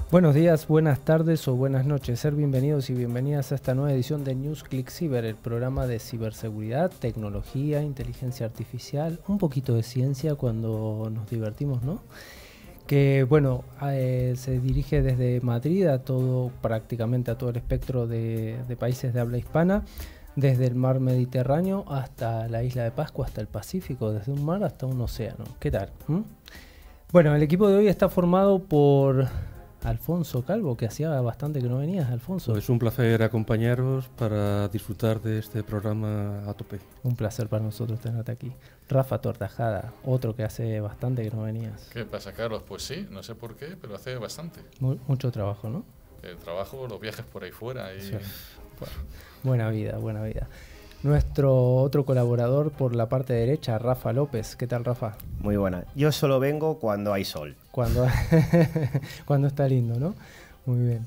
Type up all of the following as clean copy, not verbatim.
Buenos días, buenas tardes o buenas noches. Ser bienvenidos y bienvenidas a esta nueva edición de News Click Cyber, el programa de ciberseguridad, tecnología, inteligencia artificial, un poquito de ciencia cuando nos divertimos, ¿no? Que bueno, se dirige desde Madrid a todo, prácticamente a todo el espectro de países de habla hispana, desde el mar Mediterráneo hasta la isla de Pascua, hasta el Pacífico, desde un mar hasta un océano. ¿Qué tal? Bueno, el equipo de hoy está formado por Alfonso Calvo, que hacía bastante que no venías, Alfonso. Es un placer acompañaros para disfrutar de este programa a tope. Un placer para nosotros tenerte aquí. Rafa Tortajada, otro que hace bastante que no venías. ¿Qué pasa, Carlos? Pues sí, no sé por qué, pero hace bastante. Mucho trabajo, ¿no? El trabajo, los viajes por ahí fuera y... Sí. Bueno, buena vida, buena vida. Nuestro otro colaborador por la parte derecha, Rafa López. ¿Qué tal, Rafa? Muy buena. Yo solo vengo cuando hay sol. Cuando está lindo, ¿no? Muy bien.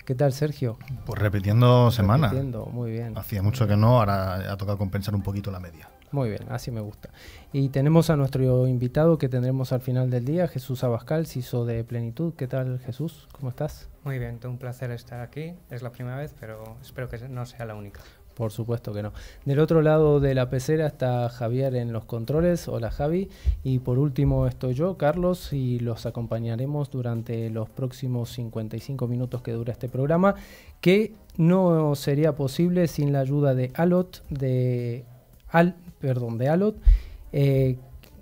¿Qué tal, Sergio? Pues repitiendo semana. Repitiendo, muy bien. Hacía mucho que no, ahora ha tocado compensar un poquito la media. Muy bien, así me gusta. Y tenemos a nuestro invitado que tendremos al final del día, Jesús Abascal, CISO de Plenitud. ¿Qué tal, Jesús? ¿Cómo estás? Muy bien, un placer estar aquí. Es la primera vez, pero espero que no sea la única. Por supuesto que no. Del otro lado de la pecera está Javier en los controles. Hola, Javi. Y por último estoy yo, Carlos, y los acompañaremos durante los próximos 55 minutos que dura este programa, que no sería posible sin la ayuda de Alot,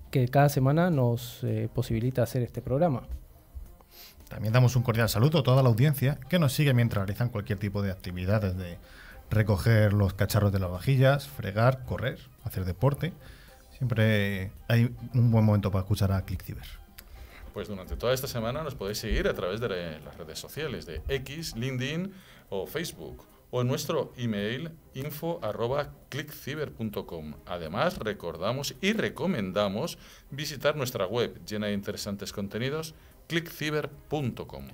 que cada semana nos posibilita hacer este programa. También damos un cordial saludo a toda la audiencia que nos sigue mientras realizan cualquier tipo de actividades de recoger los cacharros de las vajillas, fregar, correr, hacer deporte. Siempre hay un buen momento para escuchar a ClickCyber. Pues durante toda esta semana nos podéis seguir a través de las redes sociales de X, LinkedIn o Facebook, o en nuestro email info@clickcyber.com. Además, recordamos y recomendamos visitar nuestra web llena de interesantes contenidos, clickcyber.com.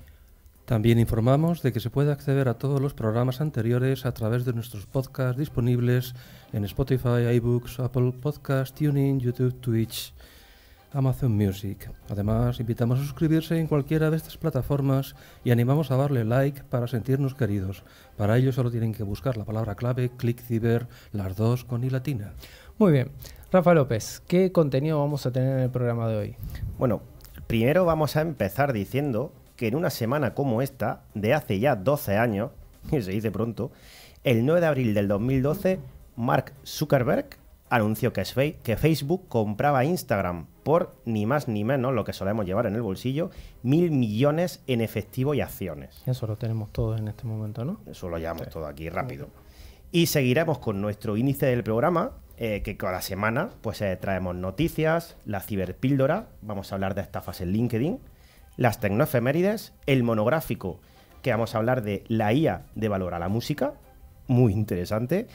También informamos de que se puede acceder a todos los programas anteriores a través de nuestros podcasts disponibles en Spotify, iBooks, Apple Podcasts, TuneIn, YouTube, Twitch, Amazon Music. Además, invitamos a suscribirse en cualquiera de estas plataformas y animamos a darle like para sentirnos queridos. Para ello solo tienen que buscar la palabra clave ClickCyber, las dos con i latina. Muy bien. Rafa López, ¿qué contenido vamos a tener en el programa de hoy? Bueno, primero vamos a empezar diciendo que en una semana como esta, de hace ya 12 años, que se dice pronto, el 9 de abril del 2012, Mark Zuckerberg anunció que Facebook compraba Instagram por ni más ni menos, lo que solemos llevar en el bolsillo, 1.000 millones en efectivo y acciones. Eso lo tenemos todos en este momento, ¿no? Eso lo llevamos todo aquí rápido. Y seguiremos con nuestro índice del programa, que cada semana pues traemos noticias, la ciberpíldora, vamos a hablar de estafas en LinkedIn, las tecnoefemérides, el monográfico, que vamos a hablar de la IA de valor a la música, muy interesante,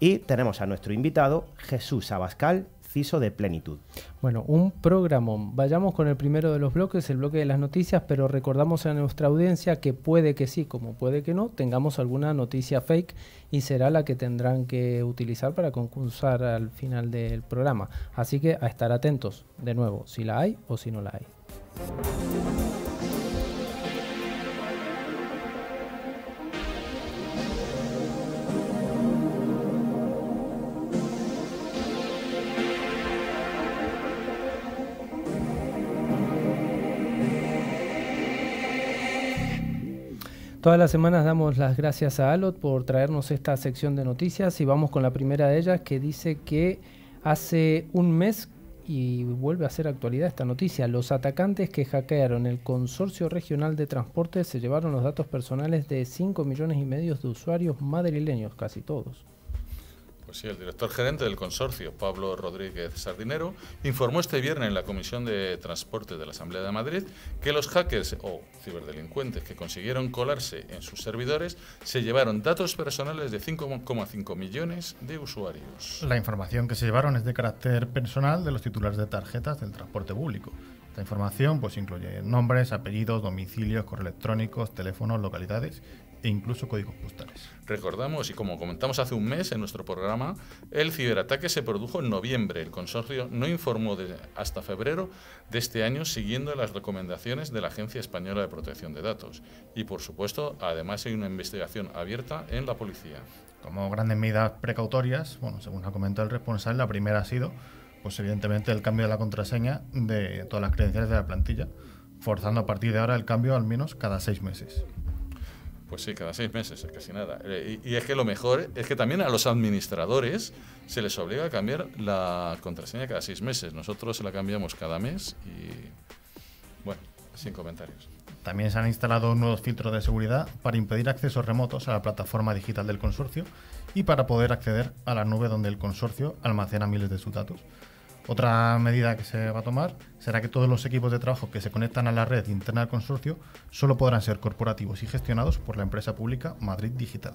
y tenemos a nuestro invitado, Jesús Abascal, CISO de Plenitud. Bueno, un programón. Vayamos con el primero de los bloques, el bloque de las noticias, pero recordamos a nuestra audiencia que puede que sí, como puede que no, tengamos alguna noticia fake y será la que tendrán que utilizar para concursar al final del programa. Así que a estar atentos, de nuevo, si la hay o si no la hay. Todas las semanas damos las gracias a Alot por traernos esta sección de noticias y vamos con la primera de ellas, que dice que hace un mes, y vuelve a ser actualidad esta noticia, los atacantes que hackearon el Consorcio Regional de Transporte se llevaron los datos personales de 5,5 millones de usuarios madrileños, casi todos. Pues sí, el director gerente del consorcio, Pablo Rodríguez Sardinero, informó este viernes en la Comisión de Transporte de la Asamblea de Madrid que los hackers o ciberdelincuentes que consiguieron colarse en sus servidores se llevaron datos personales de 5,5 millones de usuarios. La información que se llevaron es de carácter personal de los titulares de tarjetas del transporte público. Esta información pues incluye nombres, apellidos, domicilios, correos electrónicos, teléfonos, localidades e incluso códigos postales. Recordamos, y como comentamos hace un mes en nuestro programa, el ciberataque se produjo en noviembre. El consorcio no informó hasta febrero de este año, siguiendo las recomendaciones de la Agencia Española de Protección de Datos. Y, por supuesto, además hay una investigación abierta en la policía. Como grandes medidas precautorias, bueno, según ha comentado el responsable, la primera ha sido, pues evidentemente, el cambio de la contraseña de todas las credenciales de la plantilla, forzando a partir de ahora el cambio al menos cada 6 meses. Pues sí, cada 6 meses, casi nada. Y es que lo mejor es que también a los administradores se les obliga a cambiar la contraseña cada 6 meses. Nosotros la cambiamos cada mes y, bueno, sin comentarios. También se han instalado nuevos filtros de seguridad para impedir accesos remotos a la plataforma digital del consorcio y para poder acceder a la nube donde el consorcio almacena miles de sus datos. Otra medida que se va a tomar será que todos los equipos de trabajo que se conectan a la red interna del consorcio solo podrán ser corporativos y gestionados por la empresa pública Madrid Digital.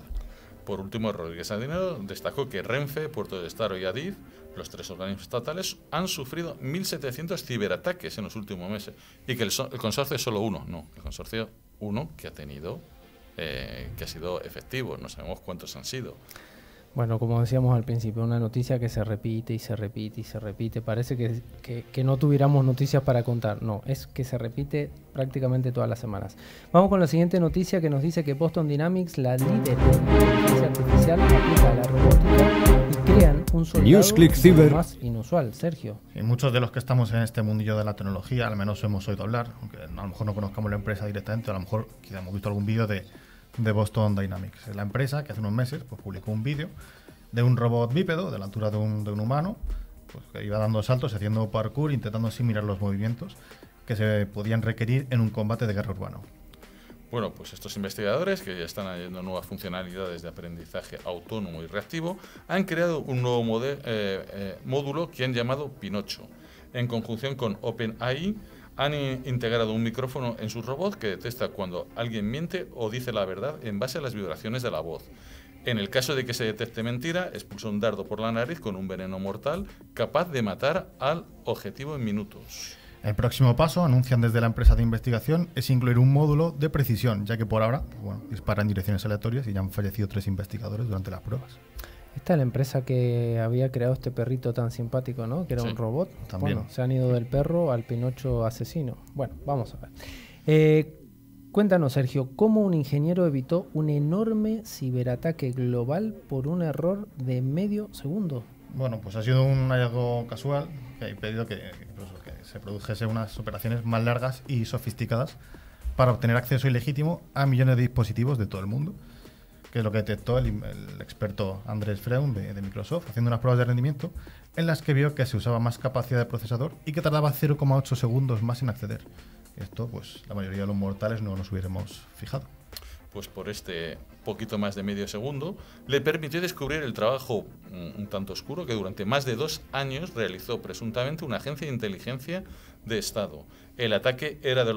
Por último, Rodríguez Sardinero destacó que Renfe, Puerto del Estado y Adif, los 3 organismos estatales, han sufrido 1.700 ciberataques en los últimos meses y que el consorcio es solo uno. No, el consorcio uno que ha tenido, que ha sido efectivo. No sabemos cuántos han sido. Bueno, como decíamos al principio, una noticia que se repite y se repite y se repite. Parece que no tuviéramos noticias para contar. No, es que se repite prácticamente todas las semanas. Vamos con la siguiente noticia que nos dice que Boston Dynamics, la líder en inteligencia artificial, aplica a la robótica y crean un soldado más inusual. Sergio. Sí, muchos de los que estamos en este mundillo de la tecnología, al menos hemos oído hablar, aunque a lo mejor no conozcamos la empresa directamente, a lo mejor quizá hemos visto algún vídeo de Boston Dynamics. Es la empresa que hace unos meses pues, publicó un vídeo de un robot bípedo de la altura de un humano, pues, que iba dando saltos, haciendo parkour, intentando asimilar los movimientos que se podían requerir en un combate de guerra urbano. Bueno, pues estos investigadores, que ya están añadiendo nuevas funcionalidades de aprendizaje autónomo y reactivo, han creado un nuevo módulo que han llamado Pinocho. En conjunción con OpenAI, han integrado un micrófono en su robot que detecta cuando alguien miente o dice la verdad en base a las vibraciones de la voz. En el caso de que se detecte mentira, expulsa un dardo por la nariz con un veneno mortal capaz de matar al objetivo en minutos. El próximo paso, anuncian desde la empresa de investigación, es incluir un módulo de precisión, ya que por ahora dispara en direcciones aleatorias y ya han fallecido 3 investigadores durante las pruebas. Esta es la empresa que había creado este perrito tan simpático, ¿no? Que era un robot. También. Bueno, se han ido del perro al Pinocho asesino. Bueno, vamos a ver. Cuéntanos, Sergio, ¿cómo un ingeniero evitó un enorme ciberataque global por un error de medio segundo? Bueno, pues ha sido un hallazgo casual que ha impedido que se produjese unas operaciones más largas y sofisticadas para obtener acceso ilegítimo a millones de dispositivos de todo el mundo, que es lo que detectó el experto Andrés Freund de Microsoft, haciendo unas pruebas de rendimiento en las que vio que se usaba más capacidad de procesador y que tardaba 0,8 segundos más en acceder. Esto, pues, la mayoría de los mortales no nos hubiéramos fijado. Pues por este poquito más de medio segundo, le permitió descubrir el trabajo un tanto oscuro que durante más de 2 años realizó presuntamente una agencia de inteligencia de Estado. El ataque era de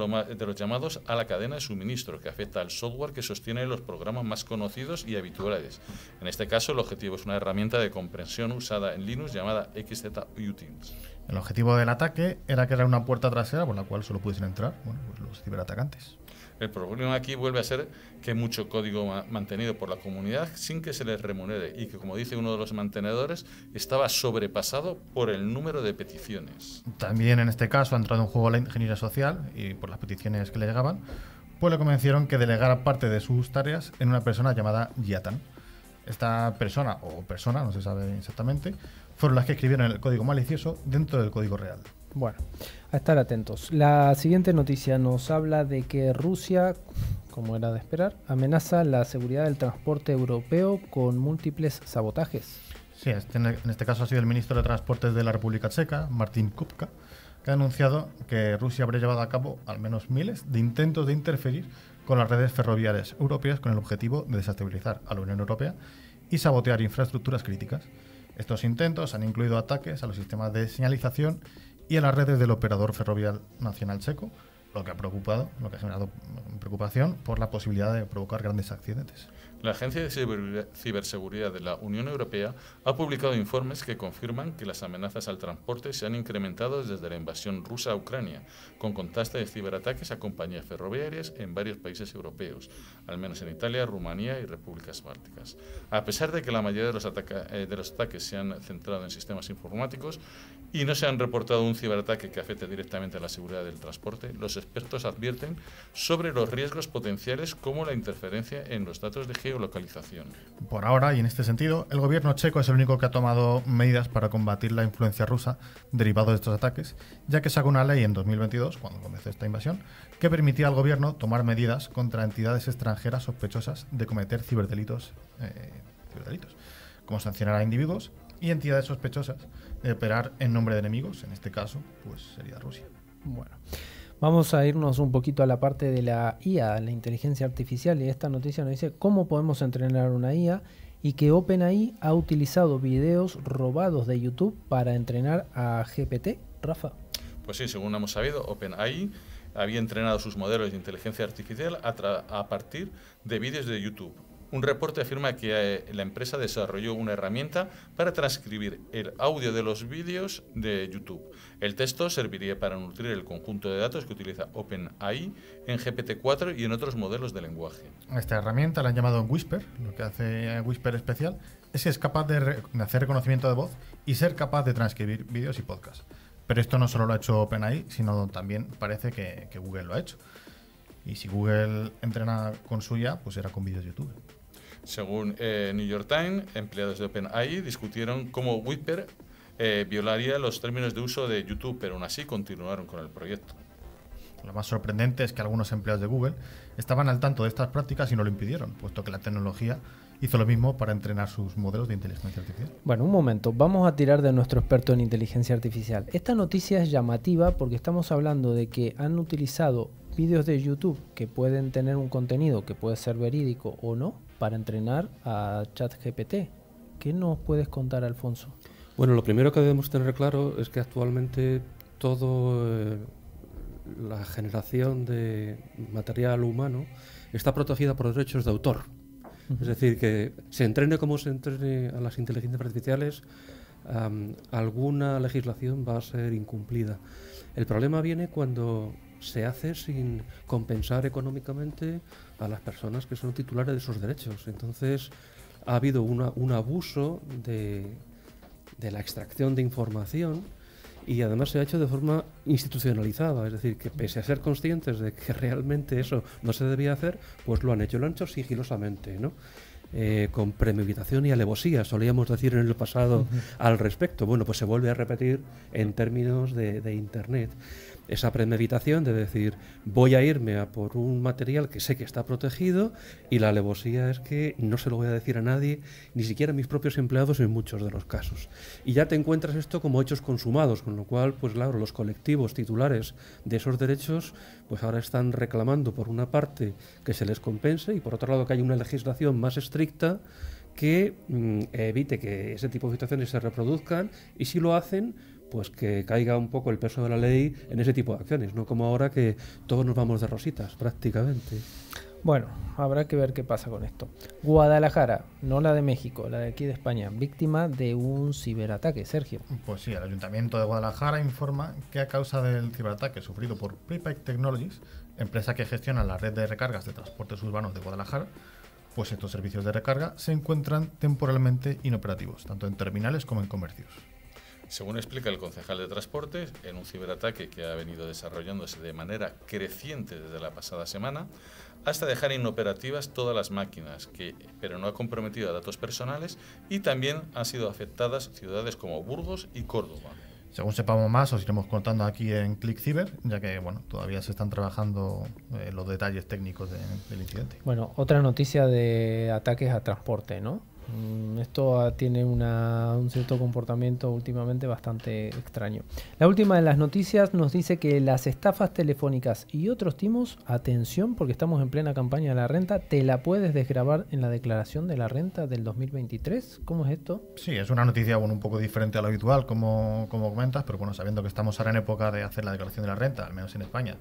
los llamados a la cadena de suministro, que afecta al software que sostiene los programas más conocidos y habituales. En este caso, el objetivo es una herramienta de comprensión usada en Linux llamada XZUtils. El objetivo del ataque era crear una puerta trasera por la cual solo pudiesen entrar los ciberatacantes. El problema aquí vuelve a ser que hay mucho código mantenido por la comunidad sin que se les remunere y que, como dice uno de los mantenedores, estaba sobrepasado por el número de peticiones. También en este caso ha entrado en juego la ingeniería social y por las peticiones que le llegaban, pues le convencieron que delegara parte de sus tareas en una persona llamada Yatan. Esta persona, o persona, no se sabe exactamente, fueron las que escribieron el código malicioso dentro del código real. Bueno, a estar atentos. La siguiente noticia nos habla de que Rusia, como era de esperar, amenaza la seguridad del transporte europeo con múltiples sabotajes. Sí, en este caso ha sido el ministro de Transportes de la República Checa, Martin Kupka, que ha anunciado que Rusia habría llevado a cabo al menos miles de intentos de interferir con las redes ferroviarias europeas con el objetivo de desestabilizar a la Unión Europea y sabotear infraestructuras críticas. Estos intentos han incluido ataques a los sistemas de señalización y a las redes del operador ferroviario nacional checo, lo que ha generado preocupación por la posibilidad de provocar grandes accidentes. La Agencia de Ciberseguridad de la Unión Europea ha publicado informes que confirman que las amenazas al transporte se han incrementado desde la invasión rusa a Ucrania, con constantes ciberataques a compañías ferroviarias en varios países europeos, al menos en Italia, Rumanía y repúblicas bálticas. A pesar de que la mayoría de los ataques se han centrado en sistemas informáticos y no se han reportado un ciberataque que afecte directamente a la seguridad del transporte, los expertos advierten sobre los riesgos potenciales como la interferencia en los datos de geolocalización. Por ahora, y en este sentido, el gobierno checo es el único que ha tomado medidas para combatir la influencia rusa derivada de estos ataques, ya que sacó una ley en 2022, cuando comenzó esta invasión, que permitía al gobierno tomar medidas contra entidades extranjeras sospechosas de cometer ciberdelitos, como sancionar a individuos y entidades sospechosas de operar en nombre de enemigos, en este caso, pues sería Rusia. Bueno, vamos a irnos un poquito a la parte de la IA, la inteligencia artificial, y esta noticia nos dice cómo podemos entrenar una IA y que OpenAI ha utilizado videos robados de YouTube para entrenar a GPT. Rafa. Pues sí, según hemos sabido, OpenAI había entrenado sus modelos de inteligencia artificial a partir de vídeos de YouTube. Un reporte afirma que la empresa desarrolló una herramienta para transcribir el audio de los vídeos de YouTube. El texto serviría para nutrir el conjunto de datos que utiliza OpenAI en GPT-4 y en otros modelos de lenguaje. A esta herramienta la han llamado Whisper. Lo que hace Whisper especial es que es capaz de hacer reconocimiento de voz y ser capaz de transcribir vídeos y podcasts. Pero esto no solo lo ha hecho OpenAI, sino también parece que Google lo ha hecho. Y si Google entrena con suya, pues será con vídeos de YouTube. Según New York Times, empleados de OpenAI discutieron cómo Whisper violaría los términos de uso de YouTube, pero aún así continuaron con el proyecto. Lo más sorprendente es que algunos empleados de Google estaban al tanto de estas prácticas y no lo impidieron, puesto que la tecnología hizo lo mismo para entrenar sus modelos de inteligencia artificial. Bueno, un momento, vamos a tirar de nuestro experto en inteligencia artificial. Esta noticia es llamativa porque estamos hablando de que han utilizado vídeos de YouTube que pueden tener un contenido que puede ser verídico o no para entrenar a ChatGPT. ¿Qué nos puedes contar, Alfonso? Bueno, lo primero que debemos tener claro es que actualmente todo la generación de material humano está protegida por derechos de autor. Es decir, que se entrene como se entrene a las inteligencias artificiales, alguna legislación va a ser incumplida. El problema viene cuando se hace sin compensar económicamente a las personas que son titulares de esos derechos. Entonces, ha habido un abuso de la extracción de información y además se ha hecho de forma institucionalizada, es decir, que pese a ser conscientes de que realmente eso no se debía hacer, pues lo han hecho sigilosamente, ¿no? Con premeditación y alevosía, solíamos decir en el pasado al respecto. Bueno, pues se vuelve a repetir en términos de Internet. Esa premeditación de decir, voy a irme a por un material que sé que está protegido, y la alevosía es que no se lo voy a decir a nadie, ni siquiera a mis propios empleados en muchos de los casos. Y ya te encuentras esto como hechos consumados, con lo cual, pues claro, los colectivos titulares de esos derechos, pues ahora están reclamando por una parte que se les compense y por otro lado que haya una legislación más estricta que evite que ese tipo de situaciones se reproduzcan, y si lo hacen, pues que caiga un poco el peso de la ley en ese tipo de acciones, no como ahora que todos nos vamos de rositas prácticamente. Bueno, habrá que ver qué pasa con esto. Guadalajara, no la de México, la de aquí de España, víctima de un ciberataque. Sergio. Pues sí, el Ayuntamiento de Guadalajara informa que a causa del ciberataque sufrido por Prepaid Technologies, empresa que gestiona la red de recargas de transportes urbanos de Guadalajara, pues estos servicios de recarga se encuentran temporalmente inoperativos, tanto en terminales como en comercios. Según explica el concejal de Transportes, en un ciberataque que ha venido desarrollándose de manera creciente desde la pasada semana, hasta dejar inoperativas todas las máquinas, pero no ha comprometido a datos personales, y también han sido afectadas ciudades como Burgos y Córdoba. Según sepamos más, os iremos contando aquí en ClickCiber, ya que bueno, todavía se están trabajando los detalles técnicos del incidente. Bueno, otra noticia de ataques a transporte, ¿no? Esto tiene un cierto comportamiento últimamente bastante extraño. La última de las noticias nos dice que las estafas telefónicas y otros timos, atención porque estamos en plena campaña de la renta, te la puedes desgravar en la declaración de la renta del 2023. ¿Cómo es esto? Sí, es una noticia un poco diferente a lo habitual, como comentas, pero bueno, sabiendo que estamos ahora en época de hacer la declaración de la renta, al menos en España,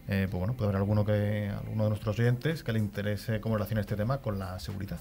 Pues bueno, puede haber alguno de nuestros oyentes que le interese cómo relaciona este tema con la seguridad.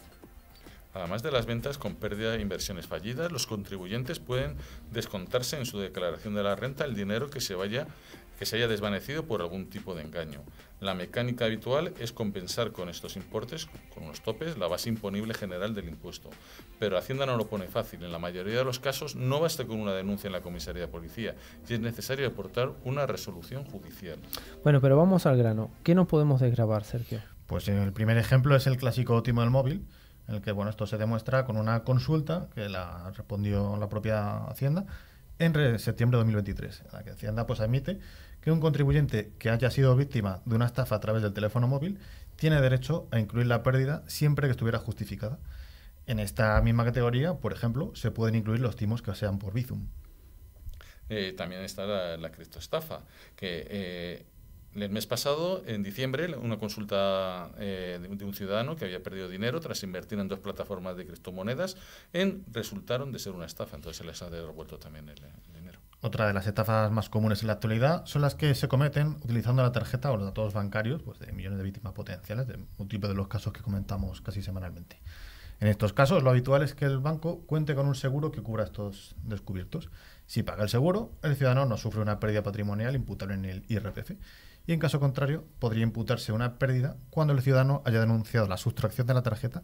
Además de las ventas con pérdida e inversiones fallidas, los contribuyentes pueden descontarse en su declaración de la renta el dinero que se haya desvanecido por algún tipo de engaño. La mecánica habitual es compensar con estos importes, con unos topes, la base imponible general del impuesto. Pero Hacienda no lo pone fácil. En la mayoría de los casos no basta con una denuncia en la comisaría de policía y es necesario aportar una resolución judicial. Bueno, pero vamos al grano. ¿Qué nos podemos desgravar, Sergio? Pues el primer ejemplo es el clásico timo del móvil, en el que esto se demuestra con una consulta que la respondió la propia Hacienda en septiembre de 2023, en la que Hacienda admite que un contribuyente que haya sido víctima de una estafa a través del teléfono móvil tiene derecho a incluir la pérdida siempre que estuviera justificada. En esta misma categoría, por ejemplo, se pueden incluir los timos que sean por Bizum. También está la criptoestafa, que el mes pasado, en diciembre, una consulta de un ciudadano que había perdido dinero tras invertir en 2 plataformas de criptomonedas resultaron de ser una estafa, entonces se les ha devuelto también el dinero. Otra de las estafas más comunes en la actualidad son las que se cometen utilizando la tarjeta o los datos bancarios de millones de víctimas potenciales, de múltiples de los casos que comentamos casi semanalmente. En estos casos, lo habitual es que el banco cuente con un seguro que cubra estos descubiertos. Si paga el seguro, el ciudadano no sufre una pérdida patrimonial imputable en el IRPF. Y en caso contrario, podría imputarse una pérdida cuando el ciudadano haya denunciado la sustracción de la tarjeta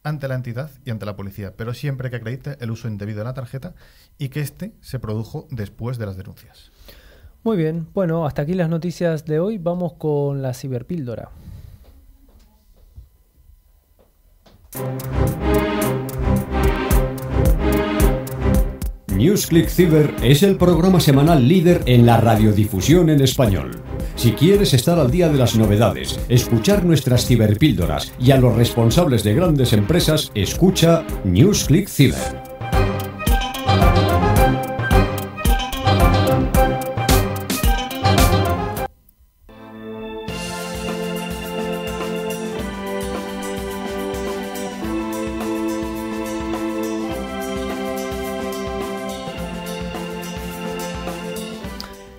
ante la entidad y ante la policía, pero siempre que acredite el uso indebido de la tarjeta y que éste se produjo después de las denuncias. Muy bien, bueno, hasta aquí las noticias de hoy. Vamos con la ciberpíldora. NewsClick Cyber es el programa semanal líder en la radiodifusión en español. Si quieres estar al día de las novedades, escuchar nuestras ciberpíldoras y a los responsables de grandes empresas, escucha NewsClick Cyber.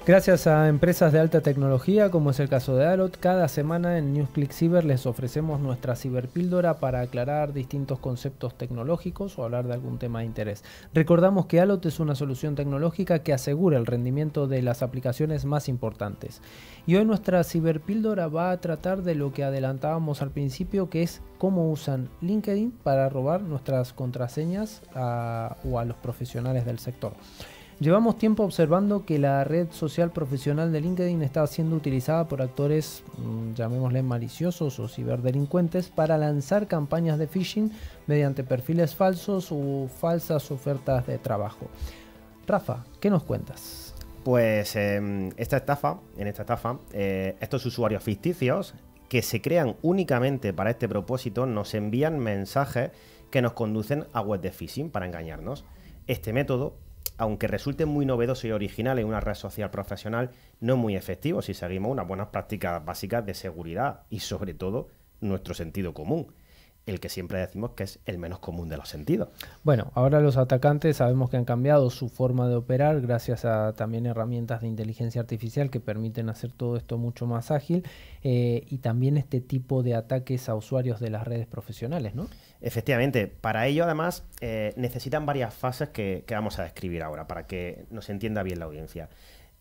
Gracias a empresas de alta tecnología, como es el caso de Allot, cada semana en NewsClick Cyber les ofrecemos nuestra ciberpíldora para aclarar distintos conceptos tecnológicos o hablar de algún tema de interés. Recordamos que Allot es una solución tecnológica que asegura el rendimiento de las aplicaciones más importantes. Y hoy nuestra ciberpíldora va a tratar de lo que adelantábamos al principio, que es cómo usan LinkedIn para robar nuestras contraseñas o a los profesionales del sector. Llevamos tiempo observando que la red social profesional de LinkedIn está siendo utilizada por actores, llamémosle maliciosos o ciberdelincuentes, para lanzar campañas de phishing mediante perfiles falsos o falsas ofertas de trabajo. Rafa, ¿qué nos cuentas? Pues esta estafa, estos usuarios ficticios que se crean únicamente para este propósito nos envían mensajes que nos conducen a web de phishing para engañarnos. Este método, aunque resulte muy novedoso y original en una red social profesional, no es muy efectivo si seguimos unas buenas prácticas básicas de seguridad y sobre todo nuestro sentido común, el que siempre decimos que es el menos común de los sentidos. Bueno, ahora los atacantes sabemos que han cambiado su forma de operar gracias a también herramientas de inteligencia artificial que permiten hacer todo esto mucho más ágil y también este tipo de ataques a usuarios de las redes profesionales, ¿no? Efectivamente, para ello además necesitan varias fases que vamos a describir ahora para que nos entienda bien la audiencia.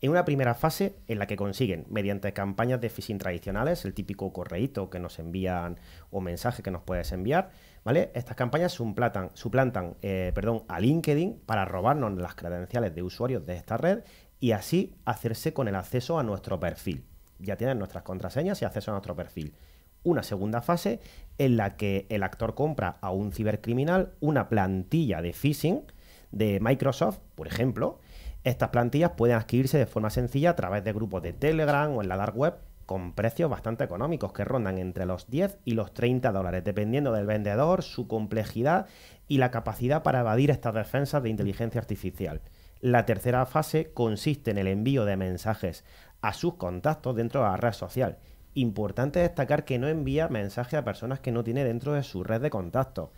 En una primera fase en la que consiguen, mediante campañas de phishing tradicionales, el típico correíto que nos envían o mensaje que nos puedes enviar, ¿vale? Estas campañas suplantan a LinkedIn para robarnos las credenciales de usuarios de esta red y así hacerse con el acceso a nuestro perfil. Ya tienen nuestras contraseñas y acceso a nuestro perfil. Una segunda fase en la que el actor compra a un cibercriminal una plantilla de phishing de Microsoft, por ejemplo. Estas plantillas pueden adquirirse de forma sencilla a través de grupos de Telegram o en la Dark Web con precios bastante económicos que rondan entre los 10 y los $30, dependiendo del vendedor, su complejidad y la capacidad para evadir estas defensas de inteligencia artificial. La tercera fase consiste en el envío de mensajes a sus contactos dentro de la red social. Importante destacar que no envía mensajes a personas que no tiene dentro de su red de contactos.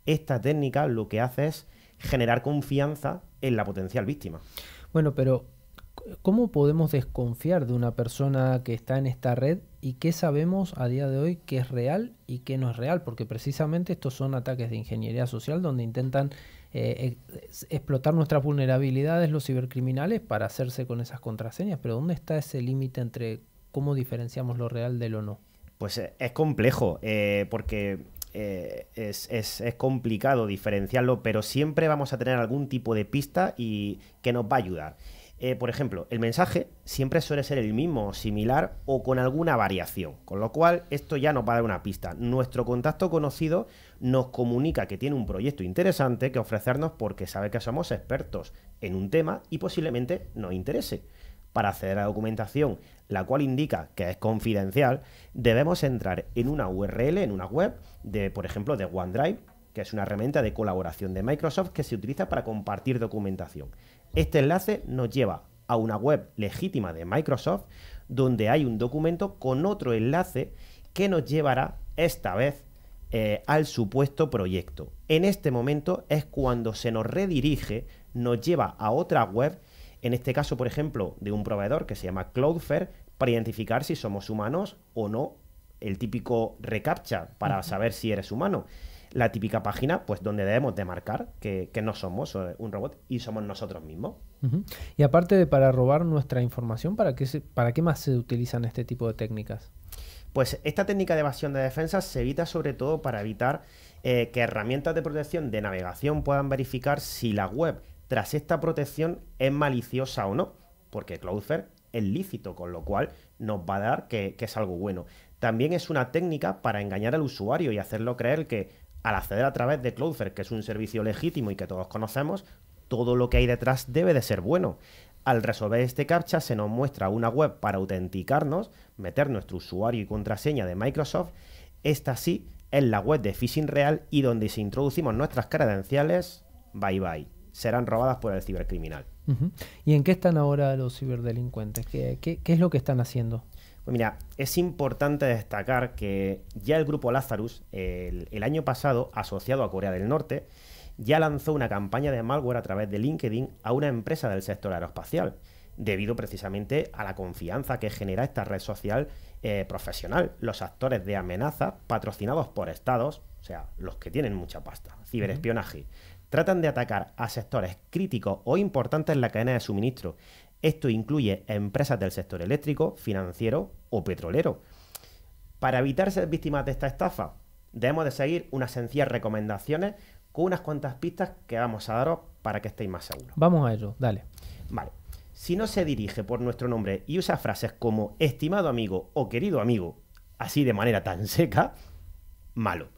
Esta técnica lo que hace es generar confianza en la potencial víctima. Bueno, pero ¿cómo podemos desconfiar de una persona que está en esta red y qué sabemos a día de hoy que es real y qué no es real? Porque precisamente estos son ataques de ingeniería social donde intentan explotar nuestras vulnerabilidades los cibercriminales para hacerse con esas contraseñas. Pero ¿dónde está ese límite entre cómo diferenciamos lo real de lo no? Pues es complejo, porque es complicado diferenciarlo, pero siempre vamos a tener algún tipo de pista y que nos va a ayudar. Por ejemplo, el mensaje siempre suele ser el mismo, similar o con alguna variación, con lo cual esto ya nos va a dar una pista. Nuestro contacto conocido nos comunica que tiene un proyecto interesante que ofrecernos porque sabe que somos expertos en un tema y posiblemente nos interese. Para acceder a la documentación, la cual indica que es confidencial, debemos entrar en una URL, en una web, por ejemplo, de OneDrive, que es una herramienta de colaboración de Microsoft que se utiliza para compartir documentación. Este enlace nos lleva a una web legítima de Microsoft, donde hay un documento con otro enlace que nos llevará, esta vez, al supuesto proyecto. En este momento es cuando se nos redirige, nos lleva a otra web, en este caso, por ejemplo, de un proveedor que se llama Cloudflare, para identificar si somos humanos o no, el típico reCAPTCHA para saber si eres humano. La típica página, pues donde debemos de marcar que no somos un robot y somos nosotros mismos. Y aparte de para robar nuestra información, ¿para qué más se utilizan este tipo de técnicas? Pues esta técnica de evasión de defensas se evita sobre todo para evitar que herramientas de protección de navegación puedan verificar si la web tras esta protección es maliciosa o no, porque Cloudflare es lícito, con lo cual nos va a dar que es algo bueno. También es una técnica para engañar al usuario y hacerlo creer que al acceder a través de Cloudflare, que es un servicio legítimo y que todos conocemos, todo lo que hay detrás debe de ser bueno. Al resolver este captcha se nos muestra una web para autenticarnos, meter nuestro usuario y contraseña de Microsoft. Esta sí es la web de phishing real y donde si introducimos nuestras credenciales, bye bye, serán robadas por el cibercriminal. ¿Y en qué están ahora los ciberdelincuentes? ¿Qué es lo que están haciendo? Pues mira, es importante destacar que ya el grupo Lazarus, el año pasado, asociado a Corea del Norte, ya lanzó una campaña de malware a través de LinkedIn a una empresa del sector aeroespacial, debido precisamente a la confianza que genera esta red social profesional. Los actores de amenaza, patrocinados por estados, o sea, los que tienen mucha pasta, ciberespionaje, tratan de atacar a sectores críticos o importantes en la cadena de suministro. Esto incluye empresas del sector eléctrico, financiero o petrolero. Para evitar ser víctimas de esta estafa, debemos de seguir unas sencillas recomendaciones con unas cuantas pistas que vamos a daros para que estéis más seguros. Vamos a ello, dale. Vale. Si no se dirige por nuestro nombre y usa frases como estimado amigo o querido amigo, así de manera tan seca, malo.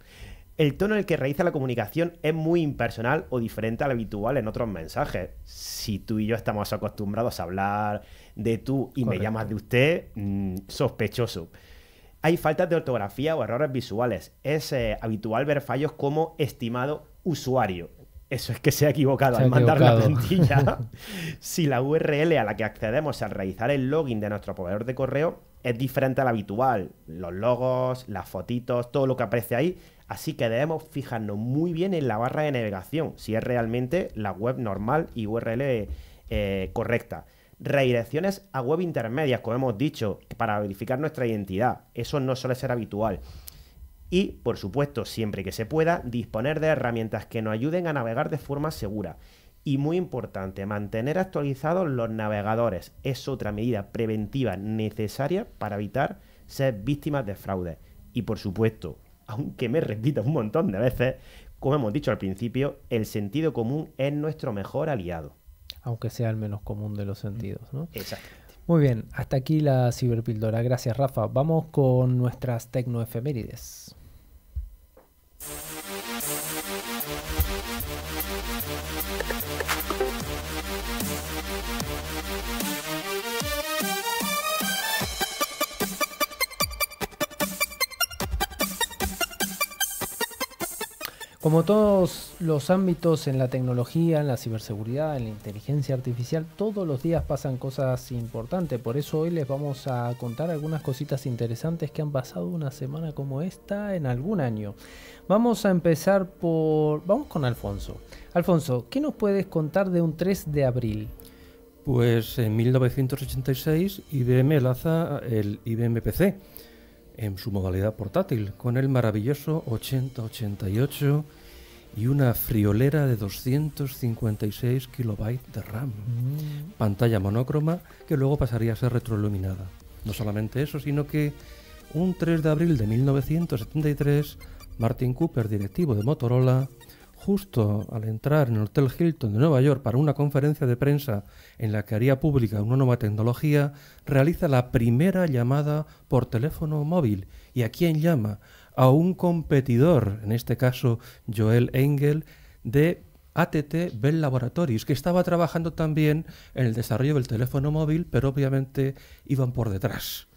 El tono en el que realiza la comunicación es muy impersonal o diferente al habitual en otros mensajes. Si tú y yo estamos acostumbrados a hablar de tú y me llamas de usted, sospechoso. Hay faltas de ortografía o errores visuales. Es habitual ver fallos como estimado usuario. Eso es que se ha equivocado al mandar la plantilla. Si la URL a la que accedemos al realizar el login de nuestro proveedor de correo es diferente al habitual, los logos, las fotitos, todo lo que aparece ahí. Así que debemos fijarnos muy bien en la barra de navegación, si es realmente la web normal y URL correcta. Redirecciones a web intermedias, como hemos dicho, para verificar nuestra identidad. Eso no suele ser habitual. Y, por supuesto, siempre que se pueda, disponer de herramientas que nos ayuden a navegar de forma segura. Y muy importante, mantener actualizados los navegadores. Es otra medida preventiva necesaria para evitar ser víctimas de fraude. Y, por supuesto, aunque me repita un montón de veces, como hemos dicho al principio, el sentido común es nuestro mejor aliado. Aunque sea el menos común de los sentidos, ¿no? Exactamente. Muy bien, hasta aquí la ciberpíldora. Gracias, Rafa. Vamos con nuestras tecnoefemérides. Como todos los ámbitos en la tecnología, en la ciberseguridad, en la inteligencia artificial, todos los días pasan cosas importantes. Por eso hoy les vamos a contar algunas cositas interesantes que han pasado una semana como esta en algún año. Vamos a empezar vamos con Alfonso. Alfonso, ¿qué nos puedes contar de un 3 de abril? Pues en 1986 IBM lanza el IBM PC en su modalidad portátil, con el maravilloso 8088 y una friolera de 256 kilobytes de RAM. Pantalla monócroma que luego pasaría a ser retroiluminada. No solamente eso, sino que un 3 de abril de 1973, Martin Cooper, directivo de Motorola, justo al entrar en el Hotel Hilton de Nueva York para una conferencia de prensa en la que haría pública una nueva tecnología, realiza la primera llamada por teléfono móvil. ¿Y a quién llama? A un competidor, en este caso Joel Engel, de AT&T Bell Laboratories, que estaba trabajando también en el desarrollo del teléfono móvil, pero obviamente iban por detrás.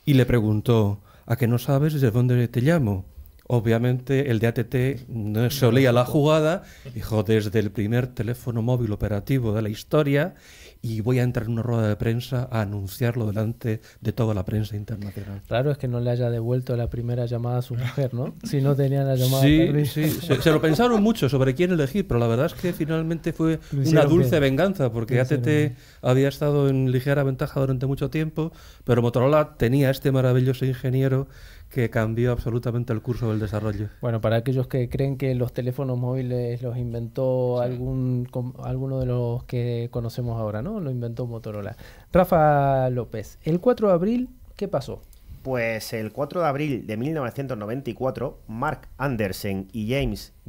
Y le preguntó: ¿a qué no sabes desde dónde te llamo? Obviamente el de AT&T no se olía la jugada, dijo: desde el primer teléfono móvil operativo de la historia, y voy a entrar en una rueda de prensa a anunciarlo delante de toda la prensa internacional. Raro es que no le haya devuelto la primera llamada a su mujer, ¿no? Si no tenía la llamada Sí, se lo pensaron mucho sobre quién elegir, pero la verdad es que finalmente fue una dulce venganza, porque AT&T había estado en ligera ventaja durante mucho tiempo, pero Motorola tenía este maravilloso ingeniero que cambió absolutamente el curso del desarrollo. Bueno, para aquellos que creen que los teléfonos móviles los inventó alguno de los que conocemos ahora, ¿no? Lo inventó Motorola. Rafa López, el 4 de abril, ¿qué pasó? Pues el 4 de abril de 1994, Mark Andersen y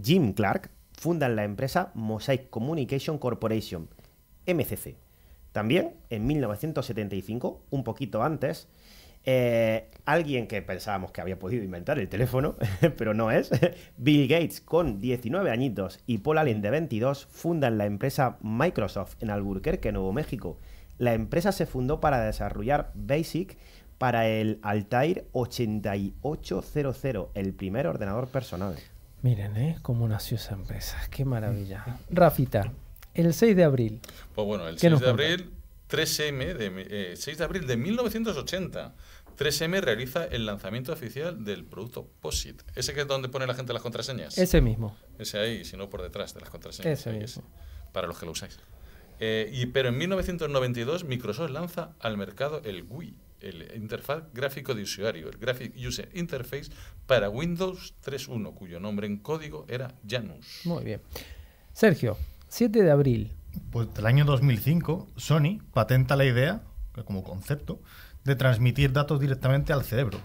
Jim Clark fundan la empresa Mosaic Communication Corporation, MCC. También, en 1975, un poquito antes, alguien que pensábamos que había podido inventar el teléfono, pero no es, Bill Gates, con 19 añitos, y Paul Allen, de 22, fundan la empresa Microsoft en Albuquerque, Nuevo México. La empresa se fundó para desarrollar BASIC para el Altair 8800, el primer ordenador personal. Miren, cómo nació esa empresa. Qué maravilla. Rafita, el 6 de abril. Pues bueno, el 6 de abril, 3M, 6 de abril de 1980, 3M realiza el lanzamiento oficial del producto POSIT. ¿Ese que es donde pone la gente las contraseñas? Ese mismo. Ese ahí, si no por detrás de las contraseñas. Ese mismo. Para los que lo usáis. Pero en 1992 Microsoft lanza al mercado el GUI, el interfaz gráfico de usuario, el Graphic User Interface para Windows 3.1, cuyo nombre en código era Janus. Muy bien. Sergio, 7 de abril. Pues del año 2005, Sony patenta la idea, como concepto, de transmitir datos directamente al cerebro,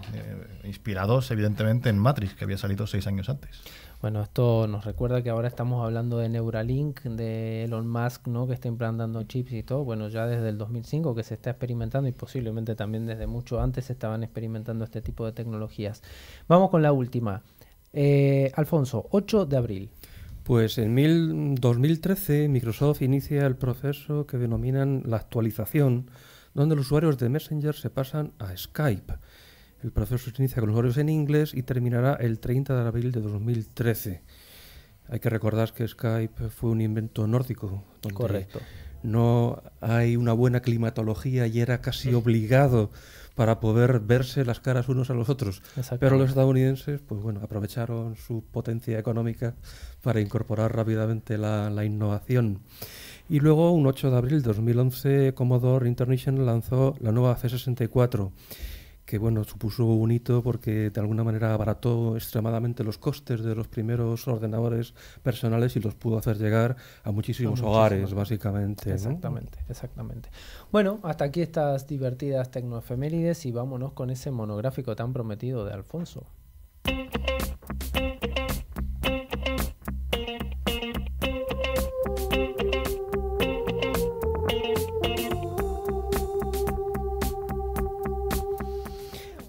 inspirados evidentemente en Matrix, que había salido 6 años antes. Bueno, esto nos recuerda que ahora estamos hablando de Neuralink, de Elon Musk, ¿no? Que está implantando chips y todo. Bueno, ya desde el 2005 que se está experimentando, y posiblemente también desde mucho antes se estaban experimentando este tipo de tecnologías. Vamos con la última. Alfonso, 8 de abril. Pues en 2013 Microsoft inicia el proceso que denominan la actualización, donde los usuarios de Messenger se pasan a Skype. El proceso se inicia con los usuarios en inglés y terminará el 30 de abril de 2013. Hay que recordar que Skype fue un invento nórdico, donde Correcto. no hay una buena climatología y era casi obligado para poder verse las caras unos a los otros. Pero los estadounidenses, pues bueno, aprovecharon su potencia económica para incorporar rápidamente la innovación. Y luego, un 8 de abril de 2011, Commodore International lanzó la nueva C64, que bueno, supuso un hito porque de alguna manera abarató extremadamente los costes de los primeros ordenadores personales y los pudo hacer llegar a muchísimos hogares, básicamente. Exactamente, ¿no? Exactamente. Bueno, hasta aquí estas divertidas tecnoefemérides y vámonos con ese monográfico tan prometido de Alfonso.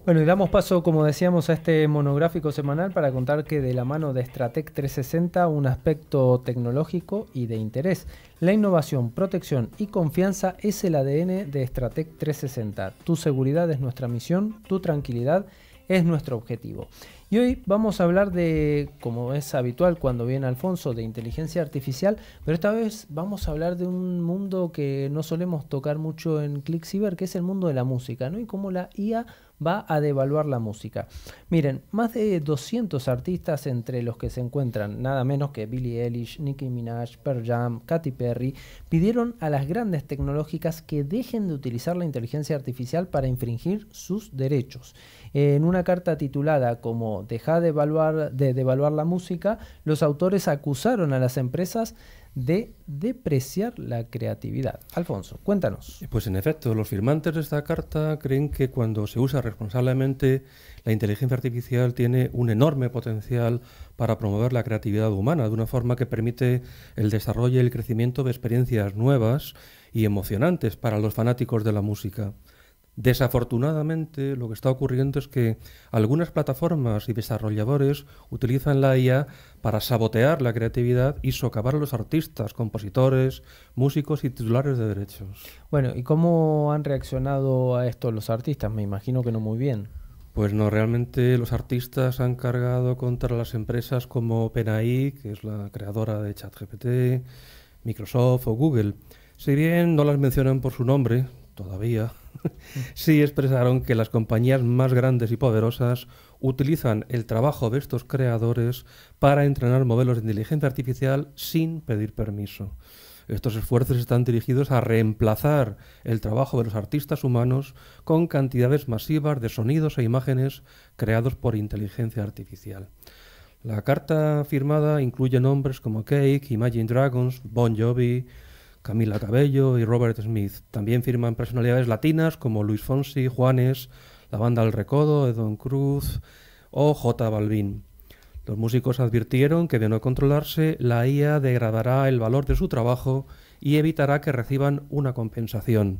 Bueno, y damos paso, como decíamos, a este monográfico semanal para contar que de la mano de Stratec 360, un aspecto tecnológico y de interés. La innovación, protección y confianza es el ADN de Stratec 360. Tu seguridad es nuestra misión, tu tranquilidad es nuestro objetivo. Y hoy vamos a hablar de, como es habitual cuando viene Alfonso, de inteligencia artificial, pero esta vez vamos a hablar de un mundo que no solemos tocar mucho en ClickCiber, que es el mundo de la música, ¿no? Y cómo la IA va a devaluar la música. Miren, más de 200 artistas, entre los que se encuentran nada menos que Billie Eilish, Nicki Minaj, Pearl Jam, Katy Perry, pidieron a las grandes tecnológicas que dejen de utilizar la inteligencia artificial para infringir sus derechos. En una carta titulada como "Deja de devaluar la música", los autores acusaron a las empresas de depreciar la creatividad. Alfonso, cuéntanos. Pues en efecto, los firmantes de esta carta creen que cuando se usa responsablemente, la inteligencia artificial tiene un enorme potencial para promover la creatividad humana de una forma que permite el desarrollo y el crecimiento de experiencias nuevas y emocionantes para los fanáticos de la música. Desafortunadamente, lo que está ocurriendo es que algunas plataformas y desarrolladores utilizan la IA para sabotear la creatividad y socavar a los artistas, compositores, músicos y titulares de derechos. Bueno, ¿y cómo han reaccionado a esto los artistas? Me imagino que no muy bien. Pues no, realmente los artistas han cargado contra las empresas como OpenAI, que es la creadora de ChatGPT, Microsoft o Google. Si bien no las mencionan por su nombre, todavía, sí expresaron que las compañías más grandes y poderosas utilizan el trabajo de estos creadores para entrenar modelos de inteligencia artificial sin pedir permiso. Estos esfuerzos están dirigidos a reemplazar el trabajo de los artistas humanos con cantidades masivas de sonidos e imágenes creados por inteligencia artificial. La carta firmada incluye nombres como Cake, Imagine Dragons, Bon Jovi, Camila Cabello y Robert Smith. También firman personalidades latinas como Luis Fonsi, Juanes, la banda El Recodo, Edon Cruz o J Balvin. Los músicos advirtieron que de no controlarse, la IA degradará el valor de su trabajo y evitará que reciban una compensación.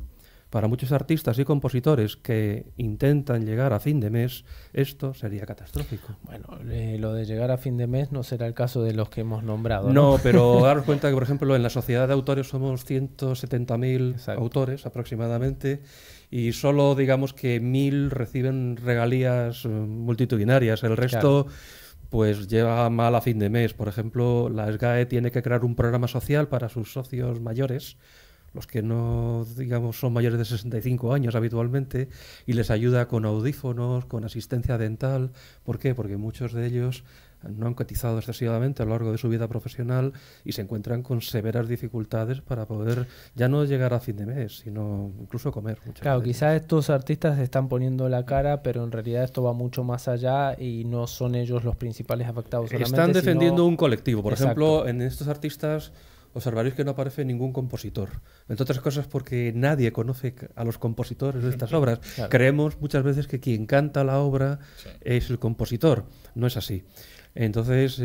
Para muchos artistas y compositores que intentan llegar a fin de mes, esto sería catastrófico. Bueno, lo de llegar a fin de mes no será el caso de los que hemos nombrado, No, pero daros cuenta que, por ejemplo, en la sociedad de autores somos 170.000 autores aproximadamente y solo digamos que 1.000 reciben regalías multitudinarias. El resto... Claro. Pues lleva mal a fin de mes. Por ejemplo, la SGAE tiene que crear un programa social para sus socios mayores, los que no, digamos, son mayores de 65 años habitualmente, y les ayuda con audífonos, con asistencia dental. ¿Por qué? Porque muchos de ellos no han cotizado excesivamente a lo largo de su vida profesional y se encuentran con severas dificultades para poder ya no llegar a fin de mes, sino incluso comer. Claro, quizás estos artistas están poniendo la cara, pero en realidad esto va mucho más allá y no son ellos los principales afectados solamente. Están defendiendo un colectivo. Por ejemplo, en estos artistas observaréis que no aparece ningún compositor. Entre otras cosas porque nadie conoce a los compositores de estas obras. Claro. Creemos muchas veces que quien canta la obra es el compositor. No es así. Entonces,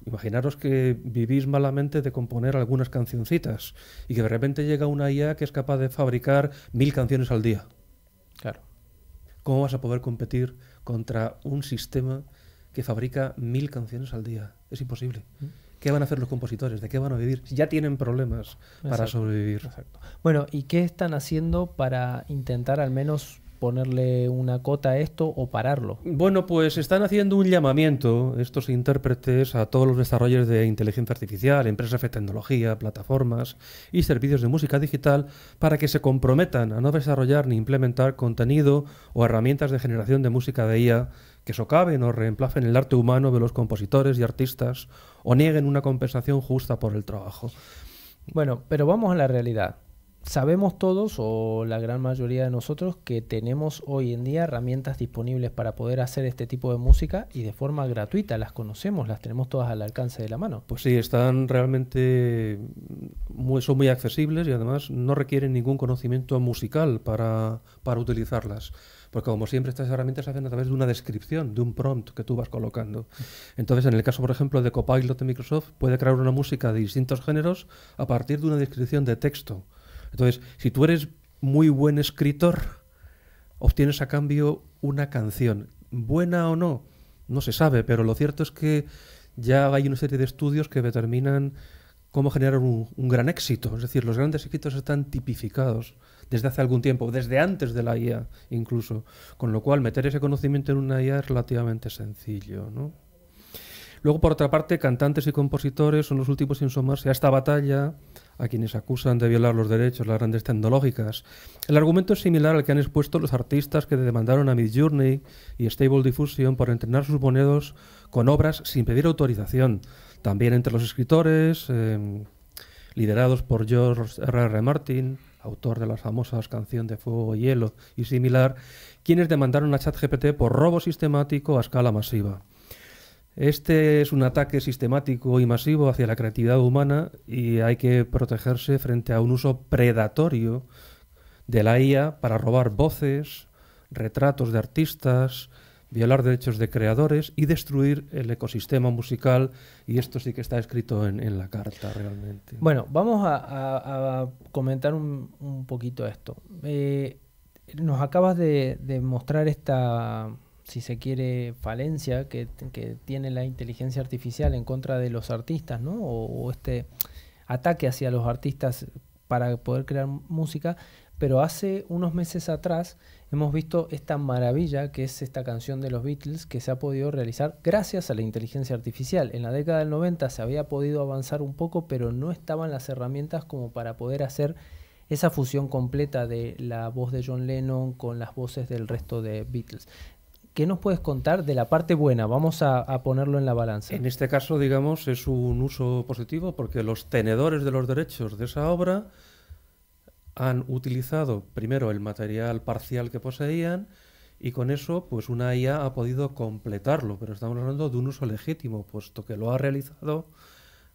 imaginaros que vivís malamente de componer algunas cancioncitas y que de repente llega una IA que es capaz de fabricar 1000 canciones al día. Claro. ¿Cómo vas a poder competir contra un sistema que fabrica 1000 canciones al día? Es imposible. ¿Qué van a hacer los compositores? ¿De qué van a vivir? Ya tienen problemas para sobrevivir. Exacto. Bueno, ¿y qué están haciendo para intentar al menos ponerle una cota a esto o pararlo? Bueno, pues están haciendo un llamamiento, estos intérpretes, a todos los desarrolladores de inteligencia artificial, empresas de tecnología, plataformas y servicios de música digital para que se comprometan a no desarrollar ni implementar contenido o herramientas de generación de música de IA que socaven o reemplacen el arte humano de los compositores y artistas o nieguen una compensación justa por el trabajo. Bueno, pero vamos a la realidad. Sabemos todos, o la gran mayoría de nosotros, que tenemos hoy en día herramientas disponibles para poder hacer este tipo de música y de forma gratuita. Las conocemos, las tenemos todas al alcance de la mano. Pues sí, están realmente son muy accesibles y además no requieren ningún conocimiento musical para utilizarlas. Porque como siempre estas herramientas se hacen a través de una descripción, de un prompt que tú vas colocando. Entonces, en el caso, por ejemplo, de Copilot de Microsoft, puede crear una música de distintos géneros a partir de una descripción de texto. Entonces, si tú eres muy buen escritor, obtienes a cambio una canción. Buena o no, no se sabe, pero lo cierto es que ya hay una serie de estudios que determinan cómo generar un gran éxito. Es decir, los grandes éxitos están tipificados desde hace algún tiempo, desde antes de la IA incluso, con lo cual meter ese conocimiento en una IA es relativamente sencillo, ¿no? Luego, por otra parte, cantantes y compositores son los últimos en sumarse a esta batalla, a quienes acusan de violar los derechos las grandes tecnológicas. El argumento es similar al que han expuesto los artistas que demandaron a Midjourney y Stable Diffusion por entrenar sus monedos con obras sin pedir autorización. También entre los escritores, liderados por George R.R. Martin, autor de las famosas Canción de Fuego y Hielo y similar, quienes demandaron a ChatGPT por robo sistemático a escala masiva. Este es un ataque sistemático y masivo hacia la creatividad humana y hay que protegerse frente a un uso predatorio de la IA para robar voces, retratos de artistas, violar derechos de creadores y destruir el ecosistema musical, y esto sí que está escrito en la carta realmente. Bueno, vamos a comentar un poquito esto. Nos acabas de mostrar esta, si se quiere, falencia que tiene la inteligencia artificial en contra de los artistas, ¿no? O este ataque hacia los artistas para poder crear música, pero hace unos meses atrás hemos visto esta maravilla que es esta canción de los Beatles que se ha podido realizar gracias a la inteligencia artificial. En la década del 90 se había podido avanzar un poco, pero no estaban las herramientas como para poder hacer esa fusión completa de la voz de John Lennon con las voces del resto de Beatles. ¿Qué nos puedes contar de la parte buena? Vamos a ponerlo en la balanza. En este caso, digamos, es un uso positivo porque los tenedores de los derechos de esa obra han utilizado primero el material parcial que poseían y con eso pues una IA ha podido completarlo, pero estamos hablando de un uso legítimo, puesto que lo ha realizado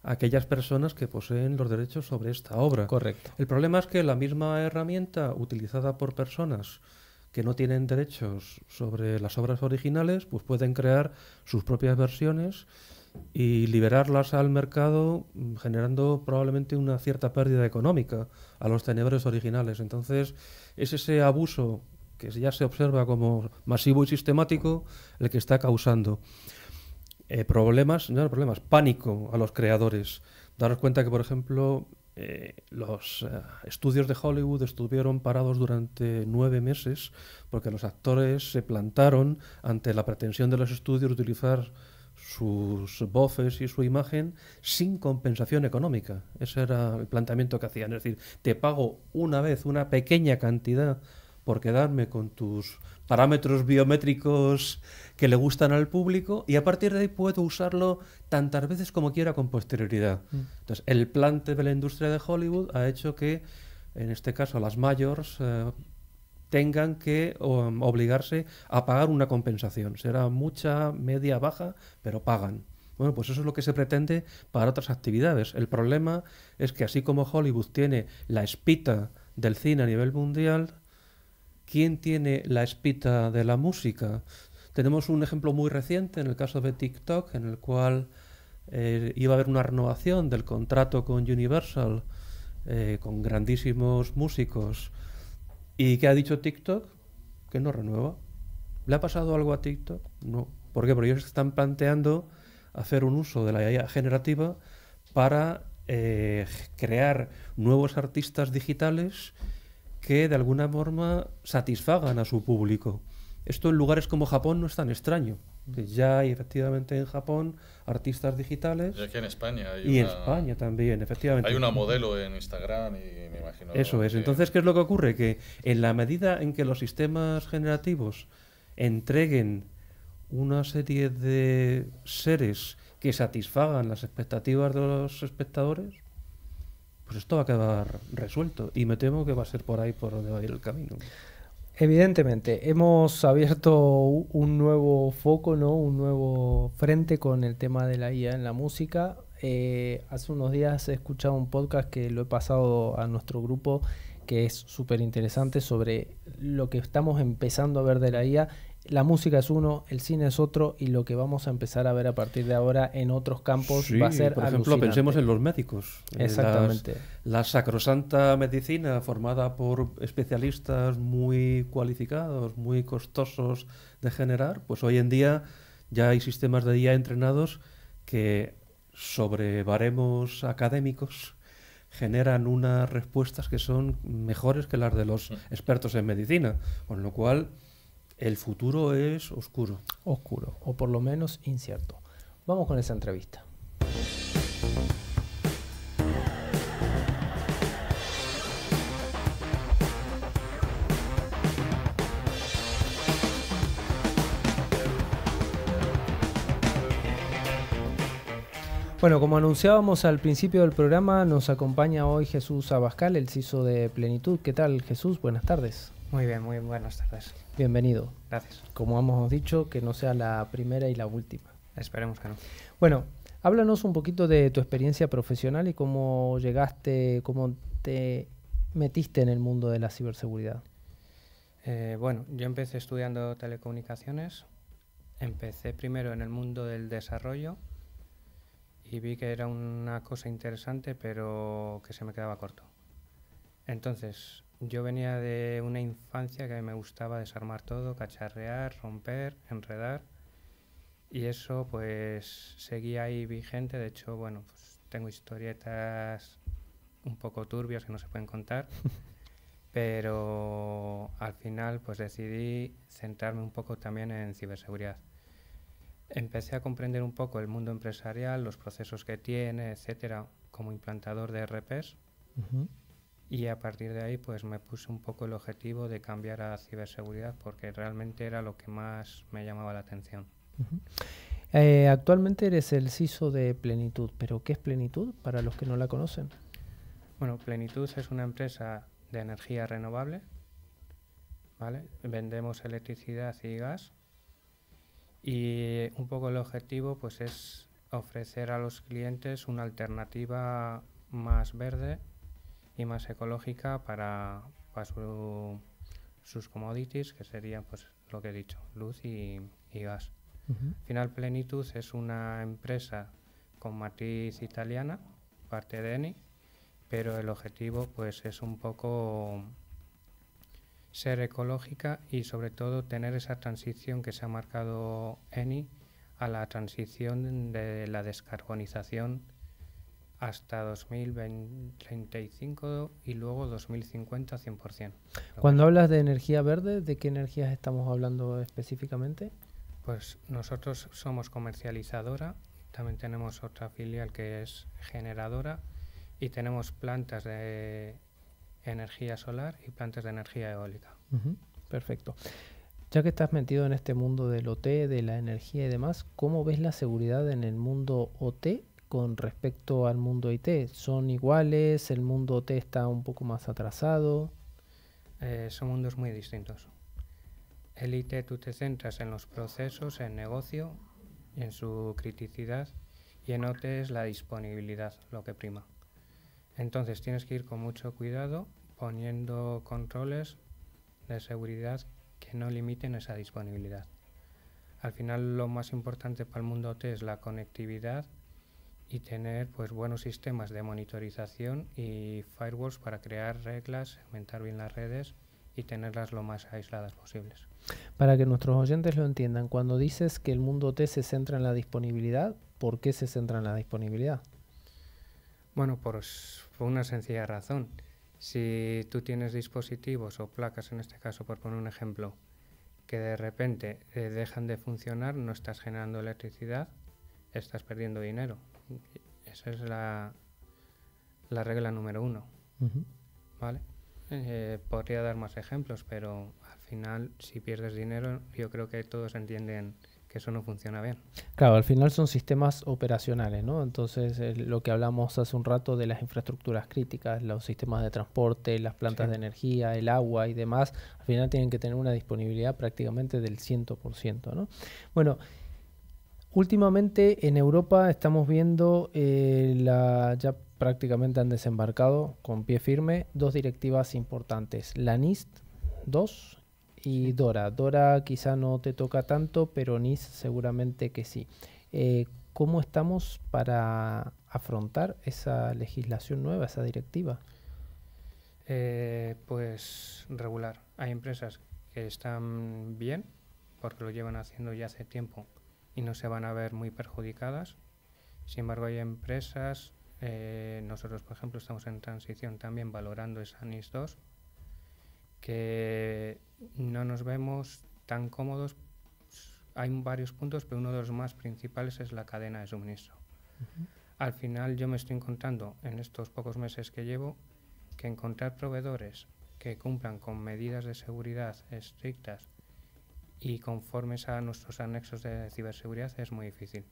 aquellas personas que poseen los derechos sobre esta obra. Correcto. El problema es que la misma herramienta utilizada por personas que no tienen derechos sobre las obras originales, pues pueden crear sus propias versiones y liberarlas al mercado, generando probablemente una cierta pérdida económica a los tenedores originales. Entonces, es ese abuso que ya se observa como masivo y sistemático el que está causando pánico a los creadores. Daros cuenta que, por ejemplo, los estudios de Hollywood estuvieron parados durante 9 meses porque los actores se plantaron ante la pretensión de los estudios de utilizar sus voces y su imagen sin compensación económica. Ese era el planteamiento que hacían. Es decir, te pago una vez una pequeña cantidad por quedarme con tus parámetros biométricos que le gustan al público y a partir de ahí puedo usarlo tantas veces como quiera con posterioridad. Entonces, el plante de la industria de Hollywood ha hecho que, en este caso, las majors tengan que obligarse a pagar una compensación. Será mucha, media, baja, pero pagan. Bueno, pues eso es lo que se pretende para otras actividades. El problema es que así como Hollywood tiene la espita del cine a nivel mundial, ¿quién tiene la espita de la música? Tenemos un ejemplo muy reciente en el caso de TikTok, en el cual iba a haber una renovación del contrato con Universal, con grandísimos músicos. ¿Y qué ha dicho TikTok? Que no renueva. ¿Le ha pasado algo a TikTok? No. ¿Por qué? Porque ellos están planteando hacer un uso de la IA generativa para crear nuevos artistas digitales que de alguna forma satisfagan a su público. Esto en lugares como Japón no es tan extraño. Ya hay efectivamente en Japón artistas digitales. Y aquí en España hay y en España también, efectivamente. Hay una modelo en Instagram y me imagino... Eso es. Entonces, ¿qué es lo que ocurre? Que en la medida en que los sistemas generativos entreguen una serie de seres que satisfagan las expectativas de los espectadores, pues esto va a quedar resuelto. Y me temo que va a ser por ahí por donde va a ir el camino. Evidentemente, hemos abierto un nuevo foco, ¿no? Un nuevo frente con el tema de la IA en la música. Hace unos días he escuchado un podcast que lo he pasado a nuestro grupo, que es súper interesante, sobre lo que estamos empezando a ver de la IA. La música es uno, el cine es otro, y lo que vamos a empezar a ver a partir de ahora en otros campos va a ser por ejemplo, alucinante. Pensemos en los médicos. Exactamente. La sacrosanta medicina formada por especialistas muy cualificados, muy costosos de generar, pues hoy en día ya hay sistemas de IA entrenados que sobre baremos académicos generan unas respuestas que son mejores que las de los expertos en medicina, con lo cual el futuro es oscuro. Oscuro, o por lo menos incierto. Vamos con esa entrevista. Bueno, como anunciábamos al principio del programa, nos acompaña hoy Jesús Abascal, el CISO de Plenitud. ¿Qué tal, Jesús? Buenas tardes. Muy bien, muy buenas tardes. Bienvenido. Gracias. Como hemos dicho, que no sea la primera y la última. Esperemos que no. Bueno, háblanos un poquito de tu experiencia profesional y cómo llegaste, cómo te metiste en el mundo de la ciberseguridad. Bueno, yo empecé estudiando telecomunicaciones. Empecé primero en el mundo del desarrollo y vi que era una cosa interesante, pero que se me quedaba corto. Entonces, yo venía de una infancia que me gustaba desarmar todo, cacharrear, romper, enredar, y eso pues seguía ahí vigente. De hecho, bueno, pues tengo historietas un poco turbias que no se pueden contar, pero al final pues decidí centrarme un poco también en ciberseguridad. Empecé a comprender un poco el mundo empresarial, los procesos que tiene, etcétera, como implantador de ERPs. Y a partir de ahí pues me puse un poco el objetivo de cambiar a ciberseguridad porque realmente era lo que más me llamaba la atención. Actualmente eres el CISO de Plenitud, pero ¿qué es Plenitud para los que no la conocen? Bueno, Plenitud es una empresa de energía renovable, ¿vale? Vendemos electricidad y gas. Y un poco el objetivo pues es ofrecer a los clientes una alternativa más verde y más ecológica para sus commodities, que serían pues lo que he dicho, luz y gas. Al final Plenitud es una empresa con matriz italiana, parte de Eni, pero el objetivo pues es un poco ser ecológica y sobre todo tener esa transición que se ha marcado Eni a la transición de la descarbonización hasta 2035 y luego 2050 100%. Cuando hablas de energía verde, ¿de qué energías estamos hablando específicamente? Pues nosotros somos comercializadora, también tenemos otra filial que es generadora y tenemos plantas de energía solar y plantas de energía eólica. Perfecto. Ya que estás metido en este mundo del OT, de la energía y demás, ¿cómo ves la seguridad en el mundo OT con respecto al mundo IT? ¿Son iguales? ¿El mundo OT está un poco más atrasado? Son mundos muy distintos. El IT tú te centras en los procesos, en negocio y en su criticidad, y en OT es la disponibilidad lo que prima. Entonces tienes que ir con mucho cuidado poniendo controles de seguridad que no limiten esa disponibilidad. Al final lo más importante para el mundo OT es la conectividad y tener pues buenos sistemas de monitorización y firewalls para crear reglas, segmentar bien las redes y tenerlas lo más aisladas posibles. Para que nuestros oyentes lo entiendan, cuando dices que el mundo OT se centra en la disponibilidad, ¿por qué se centra en la disponibilidad? Bueno, por una sencilla razón. Si tú tienes dispositivos o placas, en este caso, por poner un ejemplo, que de repente dejan de funcionar, no estás generando electricidad, estás perdiendo dinero. Esa es la regla número 1. ¿Vale? Podría dar más ejemplos, pero al final, si pierdes dinero, yo creo que todos entienden que eso no funciona bien. Claro, al final son sistemas operacionales, ¿no? Entonces, lo que hablamos hace un rato de las infraestructuras críticas, los sistemas de transporte, las plantas de energía, el agua y demás, al final tienen que tener una disponibilidad prácticamente del 100%, ¿no? Bueno, últimamente en Europa estamos viendo ya prácticamente han desembarcado con pie firme 2 directivas importantes, la NIST 2 y DORA. DORA quizá no te toca tanto, pero NIST seguramente que sí. ¿Cómo estamos para afrontar esa legislación nueva, esa directiva? Pues regular. Hay empresas que están bien porque lo llevan haciendo ya hace tiempo y no se van a ver muy perjudicadas, Sin embargo, hay empresas, nosotros por ejemplo estamos en transición también valorando esa NIS 2, que no nos vemos tan cómodos. Hay varios puntos, pero uno de los más principales es la cadena de suministro. Al final yo me estoy encontrando en estos pocos meses que llevo que encontrar proveedores que cumplan con medidas de seguridad estrictas y conformes a nuestros anexos de ciberseguridad es muy difícil.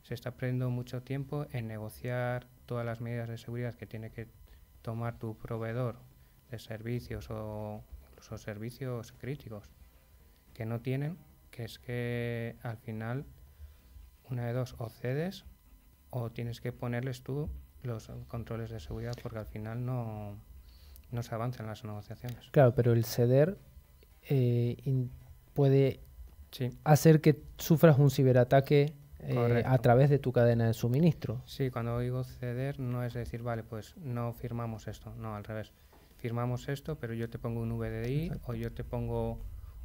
Se está perdiendo mucho tiempo en negociar todas las medidas de seguridad que tiene que tomar tu proveedor de servicios o incluso servicios críticos que no tienen, que es que al final una de dos, o cedes o tienes que ponerles tú los controles de seguridad, porque al final no se avanza en las negociaciones. Claro, pero el ceder puede hacer que sufras un ciberataque a través de tu cadena de suministro. Sí, cuando digo ceder no es decir, vale, pues no firmamos esto, no, al revés. Firmamos esto, pero yo te pongo un VDI o yo te pongo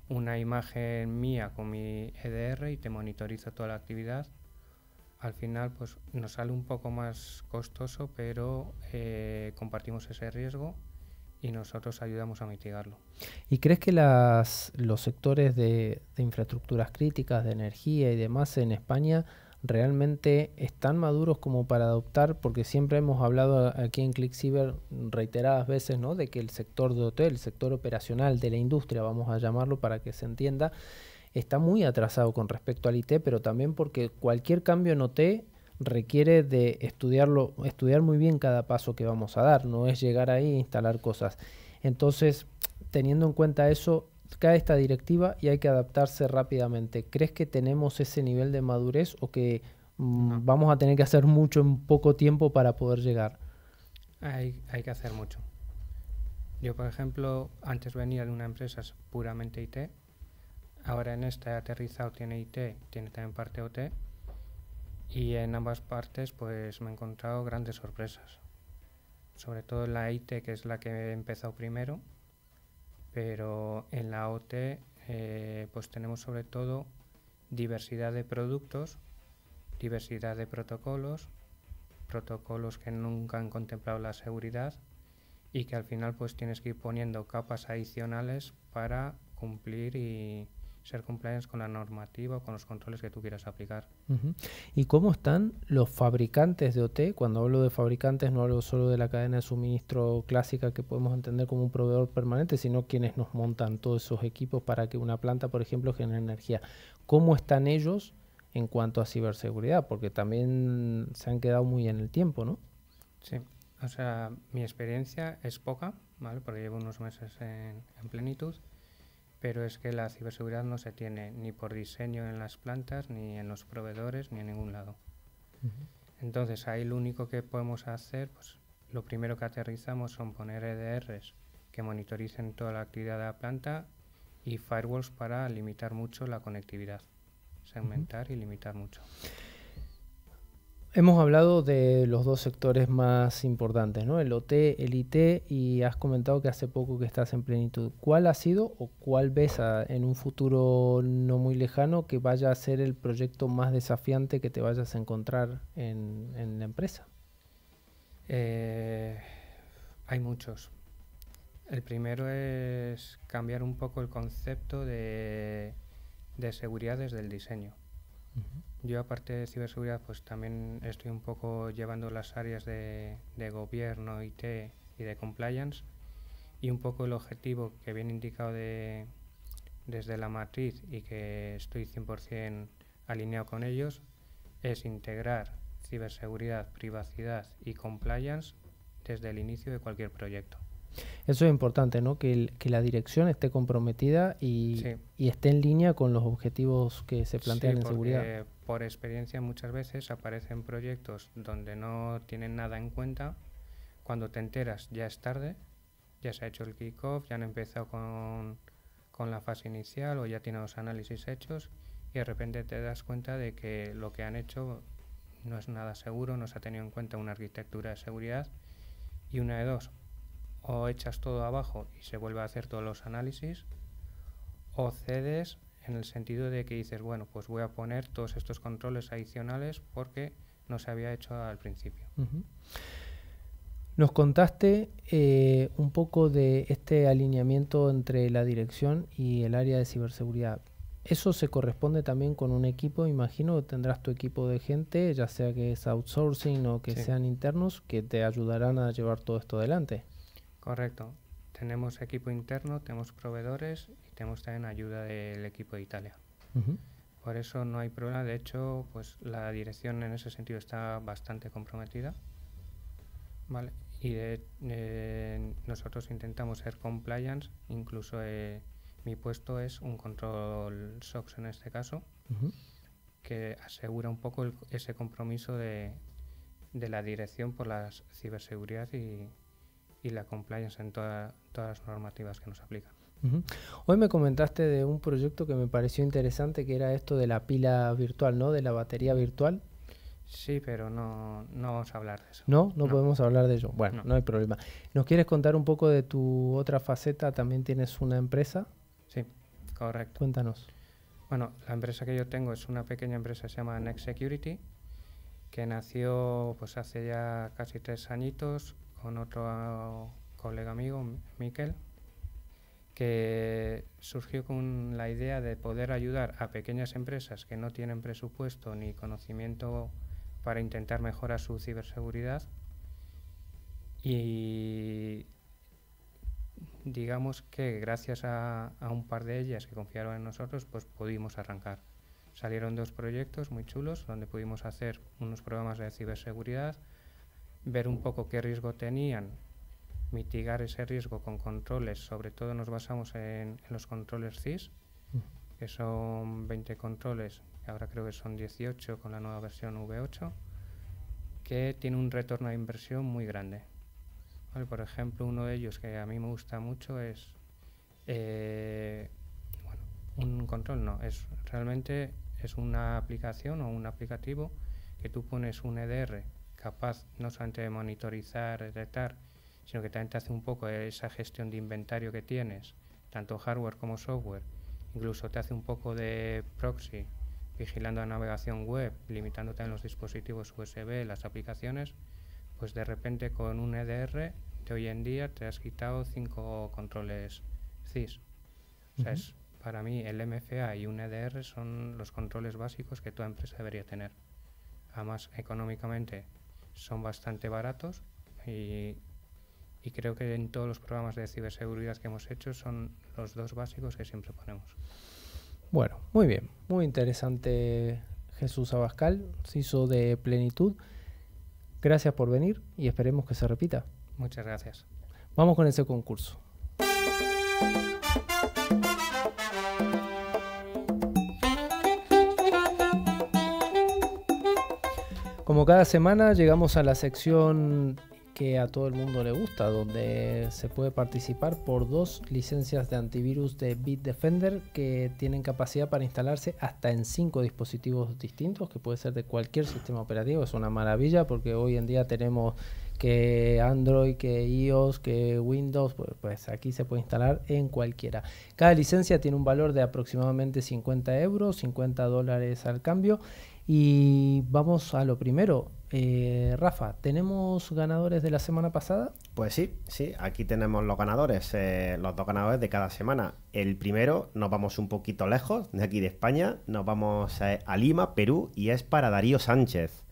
una imagen mía con mi EDR y te monitorizo toda la actividad. Al final pues nos sale un poco más costoso, pero compartimos ese riesgo y nosotros ayudamos a mitigarlo. ¿Y crees que los sectores de infraestructuras críticas, de energía y demás en España realmente están maduros como para adoptar? Porque siempre hemos hablado aquí en ClickCiber reiteradas veces, ¿no?, de que el sector de OT, el sector operacional de la industria, vamos a llamarlo para que se entienda, está muy atrasado con respecto al IT, pero también porque cualquier cambio en OT requiere de estudiar muy bien cada paso que vamos a dar, no es llegar ahí e instalar cosas. Entonces, teniendo en cuenta eso, cae esta directiva y hay que adaptarse rápidamente. ¿Crees que tenemos ese nivel de madurez o que vamos a tener que hacer mucho en poco tiempo para poder llegar? Hay que hacer mucho. Yo, por ejemplo, antes venía de una empresa puramente IT, ahora en esta he aterrizado, tiene IT, tiene también parte OT, y en ambas partes pues me he encontrado grandes sorpresas. Sobre todo en la IT, que es la que he empezado primero, pero en la OT pues tenemos sobre todo diversidad de productos, diversidad de protocolos que nunca han contemplado la seguridad y que al final pues tienes que ir poniendo capas adicionales para cumplir y ser compliance con la normativa o con los controles que tú quieras aplicar. ¿Y cómo están los fabricantes de OT? Cuando hablo de fabricantes no hablo solo de la cadena de suministro clásica que podemos entender como un proveedor permanente, sino quienes nos montan todos esos equipos para que una planta, por ejemplo, genere energía. ¿Cómo están ellos en cuanto a ciberseguridad? Porque también se han quedado muy en el tiempo, ¿no? Sí, o sea, mi experiencia es poca, ¿vale? Porque llevo unos meses en plenitud, pero es que la ciberseguridad no se tiene ni por diseño en las plantas, ni en los proveedores, ni en ningún lado. Entonces ahí lo único que podemos hacer, pues lo primero que aterrizamos son poner EDRs que monitoricen toda la actividad de la planta y firewalls para limitar mucho la conectividad, segmentar y limitar mucho. Hemos hablado de los dos sectores más importantes, ¿no? El OT, el IT, y has comentado que hace poco que estás en plenitud. ¿Cuál ha sido o cuál ves en un futuro no muy lejano que vaya a ser el proyecto más desafiante que te vayas a encontrar en la empresa? Hay muchos. El primero es cambiar un poco el concepto de seguridad desde el diseño. Yo, aparte de ciberseguridad, pues también estoy un poco llevando las áreas de gobierno, IT y de compliance, y un poco el objetivo que viene indicado desde la matriz y que estoy 100% alineado con ellos es integrar ciberseguridad, privacidad y compliance desde el inicio de cualquier proyecto. Eso es importante, ¿no? Que la dirección esté comprometida y esté en línea con los objetivos que se plantean en seguridad. Por experiencia muchas veces aparecen proyectos donde no tienen nada en cuenta. Cuando te enteras ya es tarde, ya se ha hecho el kick-off, ya han empezado con la fase inicial o ya tienen los análisis hechos y de repente te das cuenta de que lo que han hecho no es nada seguro, no se ha tenido en cuenta una arquitectura de seguridad y una de dos. O echas todo abajo y se vuelve a hacer todos los análisis, o cedes en el sentido de que dices, bueno, pues voy a poner todos estos controles adicionales porque no se había hecho al principio. Nos contaste un poco de este alineamiento entre la dirección y el área de ciberseguridad. ¿Eso se corresponde también con un equipo? Imagino que tendrás tu equipo de gente, ya sea que es outsourcing o que sean internos, que te ayudarán a llevar todo esto adelante. Correcto. Tenemos equipo interno, tenemos proveedores y tenemos también ayuda del equipo de Italia. Por eso no hay problema. De hecho, pues la dirección en ese sentido está bastante comprometida. ¿Vale? Y nosotros intentamos ser compliance, incluso mi puesto es un control SOX en este caso, que asegura un poco ese compromiso de la dirección por la ciberseguridad y la compliance en todas las normativas que nos aplican. Hoy me comentaste de un proyecto que me pareció interesante, que era esto de la pila virtual, ¿no? De la batería virtual. Sí, pero no vamos a hablar de eso. ¿No? No podemos hablar de ello. Bueno, No. no hay problema. ¿Nos quieres contar un poco de tu otra faceta? ¿También tienes una empresa? Sí, correcto. Cuéntanos. Bueno, la empresa que yo tengo es una pequeña empresa, se llama Next Security, que nació pues hace ya casi 3 añitos con otro colega amigo, Miquel, que surgió con la idea de poder ayudar a pequeñas empresas que no tienen presupuesto ni conocimiento para intentar mejorar su ciberseguridad, y digamos que gracias a un par de ellas que confiaron en nosotros, pues pudimos arrancar. Salieron 2 proyectos muy chulos donde pudimos hacer unos programas de ciberseguridad, ver un poco qué riesgo tenían, mitigar ese riesgo con controles. Sobre todo nos basamos en los controles CIS, que son 20 controles, ahora creo que son 18 con la nueva versión V8, que tiene un retorno de inversión muy grande. Vale, por ejemplo, uno de ellos que a mí me gusta mucho es un control, realmente es una aplicación o un aplicativo que tú pones un EDR capaz no solamente de monitorizar, detectar, sino que también te hace un poco esa gestión de inventario que tienes, tanto hardware como software. Incluso te hace un poco de proxy, vigilando la navegación web, limitando también los dispositivos USB, las aplicaciones. Pues de repente con un EDR de hoy en día te has quitado 5 controles CIS. O sea, para mí el MFA y un EDR son los controles básicos que toda empresa debería tener. Además, económicamente son bastante baratos y creo que en todos los programas de ciberseguridad que hemos hecho son los 2 básicos que siempre ponemos. Bueno, muy bien. Muy interesante, Jesús Abascal, CISO de Plenitud. Gracias por venir y esperemos que se repita. Muchas gracias. Vamos con ese concurso. Como cada semana llegamos a la sección que a todo el mundo le gusta, donde se puede participar por 2 licencias de antivirus de Bitdefender que tienen capacidad para instalarse hasta en 5 dispositivos distintos, que puede ser de cualquier sistema operativo. Es una maravilla porque hoy en día tenemos que Android, que iOS, que Windows, pues aquí se puede instalar en cualquiera. Cada licencia tiene un valor de aproximadamente 50 euros, 50 dólares al cambio. Y vamos a lo primero. Rafa, ¿tenemos ganadores de la semana pasada? Pues sí, aquí tenemos los ganadores, los 2 ganadores de cada semana. El primero, nos vamos un poquito lejos, de aquí de España, nos vamos a Lima, Perú, y es para Darío Sánchez.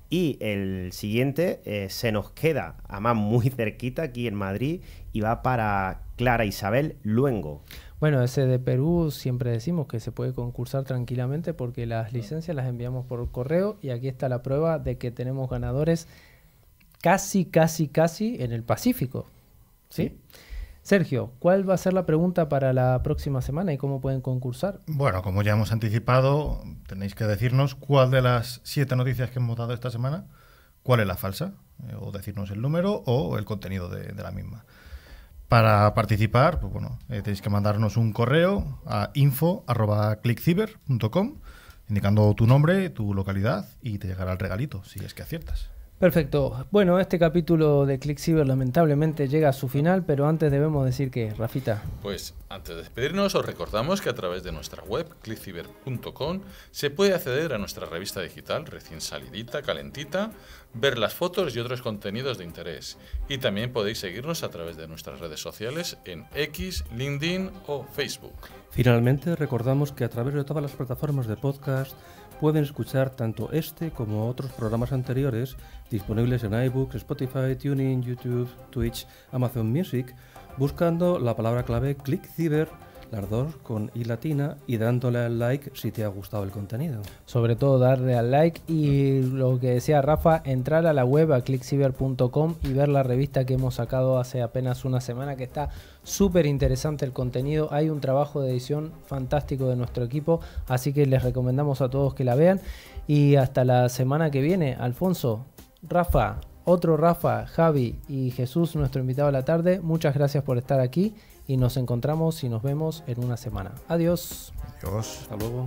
Y el siguiente se nos queda, además muy cerquita, aquí en Madrid, y va para Clara Isabel Luengo. Bueno, ese de Perú siempre decimos que se puede concursar tranquilamente porque las licencias las enviamos por correo y aquí está la prueba de que tenemos ganadores casi en el Pacífico. ¿Sí? Sergio, ¿cuál va a ser la pregunta para la próxima semana y cómo pueden concursar? Bueno, como ya hemos anticipado, tenéis que decirnos cuál de las 7 noticias que hemos dado esta semana, cuál es la falsa, o decirnos el número o el contenido de la misma. Para participar, pues bueno, tenéis que mandarnos un correo a info@clickciber.com indicando tu nombre, tu localidad y te llegará el regalito, si es que aciertas. Perfecto. Bueno, este capítulo de ClickCiber lamentablemente llega a su final, pero antes debemos decir que, Rafita. Pues antes de despedirnos os recordamos que a través de nuestra web clickciber.com se puede acceder a nuestra revista digital recién salidita, calentita, ver las fotos y otros contenidos de interés. Y también podéis seguirnos a través de nuestras redes sociales en X, LinkedIn o Facebook. Finalmente, recordamos que a través de todas las plataformas de podcast pueden escuchar tanto este como otros programas anteriores disponibles en iBooks, Spotify, TuneIn, YouTube, Twitch, Amazon Music, buscando la palabra clave ClickCiber, las dos con i latina, y dándole al like si te ha gustado el contenido. Sobre todo darle al like y lo que decía Rafa, entrar a la web a clickciber.com y ver la revista que hemos sacado hace apenas una semana, que está súper interesante el contenido. Hay un trabajo de edición fantástico de nuestro equipo, así que les recomendamos a todos que la vean. Y hasta la semana que viene, Alfonso, Rafa, otro Rafa, Javi y Jesús, nuestro invitado de la tarde, muchas gracias por estar aquí y nos encontramos y nos vemos en una semana. Adiós. Adiós. Hasta luego.